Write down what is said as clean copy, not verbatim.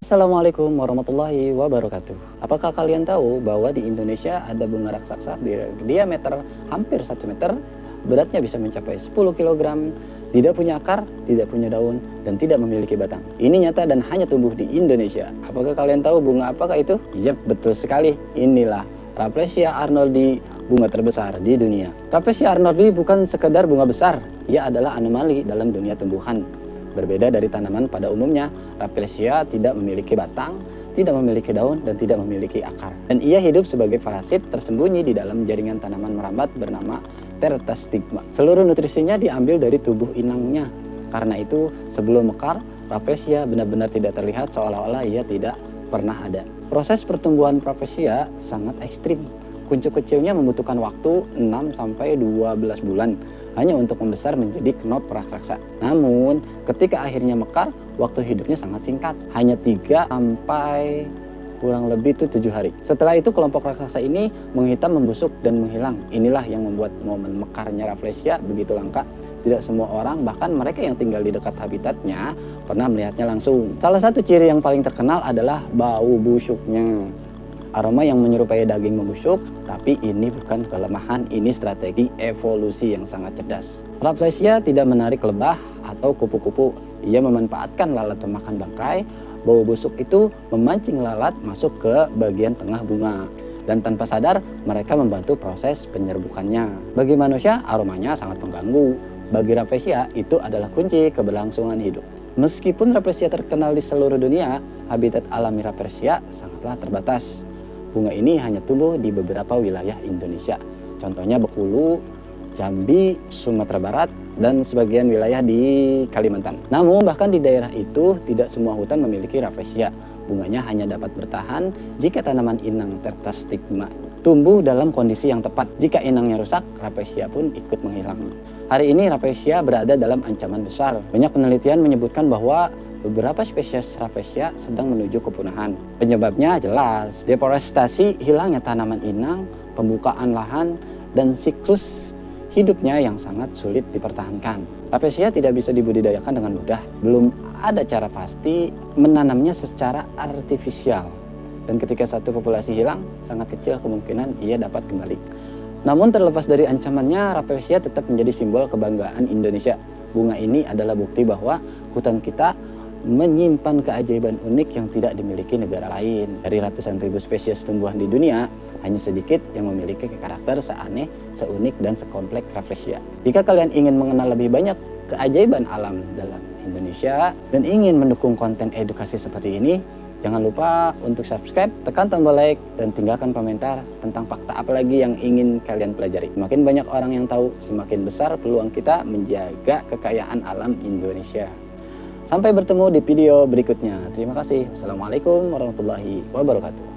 Assalamualaikum warahmatullahi wabarakatuh. Apakah kalian tahu bahwa di Indonesia ada bunga raksasa diameter hampir 1 meter, beratnya bisa mencapai 10 kg, tidak punya akar, tidak punya daun, dan tidak memiliki batang. Ini nyata dan hanya tumbuh di Indonesia. Apakah kalian tahu bunga apakah itu? Yap, betul sekali. Inilah Rafflesia arnoldi, bunga terbesar di dunia. Rafflesia arnoldi bukan sekedar bunga besar, ia adalah anomali dalam dunia tumbuhan. Berbeda dari tanaman pada umumnya, Rafflesia tidak memiliki batang, tidak memiliki daun, dan tidak memiliki akar. Dan ia hidup sebagai parasit tersembunyi di dalam jaringan tanaman merambat bernama Tertastigma. Seluruh nutrisinya diambil dari tubuh inangnya. Karena itu, sebelum mekar, Rafflesia benar-benar tidak terlihat seolah-olah ia tidak pernah ada. Proses pertumbuhan Rafflesia sangat ekstrim. Kuncup kecilnya membutuhkan waktu 6-12 bulan hanya untuk membesar menjadi knop raksasa. Namun, ketika akhirnya mekar, waktu hidupnya sangat singkat, hanya 3 sampai kurang lebih 7 hari. Setelah itu kelompok raksasa ini menghitam, membusuk, dan menghilang. Inilah yang membuat momen mekarnya Rafflesia begitu langka. Tidak semua orang, bahkan mereka yang tinggal di dekat habitatnya, pernah melihatnya langsung. Salah satu ciri yang paling terkenal adalah bau busuknya. Aroma yang menyerupai daging membusuk, tapi ini bukan kelemahan, ini strategi evolusi yang sangat cerdas. Rafflesia tidak menarik lebah atau kupu-kupu, ia memanfaatkan lalat pemakan bangkai. Bau busuk itu memancing lalat masuk ke bagian tengah bunga, dan tanpa sadar mereka membantu proses penyerbukannya. Bagi manusia, aromanya sangat mengganggu. Bagi Rafflesia, itu adalah kunci keberlangsungan hidup. Meskipun Rafflesia terkenal di seluruh dunia, habitat alami Rafflesia sangatlah terbatas. Bunga ini hanya tumbuh di beberapa wilayah Indonesia, contohnya Bengkulu, Jambi, Sumatera Barat, dan sebagian wilayah di Kalimantan. Namun bahkan di daerah itu tidak semua hutan memiliki Rafflesia. Bunganya hanya dapat bertahan jika tanaman inang Tertastigma tumbuh dalam kondisi yang tepat. Jika inangnya rusak, Rafflesia pun ikut menghilang. Hari ini Rafflesia berada dalam ancaman besar. Banyak penelitian menyebutkan bahwa beberapa spesies Rafflesia sedang menuju kepunahan. Penyebabnya jelas, deforestasi, hilangnya tanaman inang, pembukaan lahan, dan siklus hidupnya yang sangat sulit dipertahankan. Rafflesia tidak bisa dibudidayakan dengan mudah. Belum ada cara pasti menanamnya secara artifisial. Dan ketika satu populasi hilang, sangat kecil kemungkinan ia dapat kembali. Namun terlepas dari ancamannya, Rafflesia tetap menjadi simbol kebanggaan Indonesia. Bunga ini adalah bukti bahwa hutan kita menyimpan keajaiban unik yang tidak dimiliki negara lain. Dari ratusan ribu spesies tumbuhan di dunia, hanya sedikit yang memiliki karakter seaneh, seunik, dan sekompleks Rafflesia. Jika kalian ingin mengenal lebih banyak keajaiban alam dalam Indonesia dan ingin mendukung konten edukasi seperti ini, jangan lupa untuk subscribe, tekan tombol like, dan tinggalkan komentar tentang fakta apa lagi yang ingin kalian pelajari. Semakin banyak orang yang tahu, semakin besar peluang kita menjaga kekayaan alam Indonesia. Sampai bertemu di video berikutnya. Terima kasih. Assalamualaikum warahmatullahi wabarakatuh.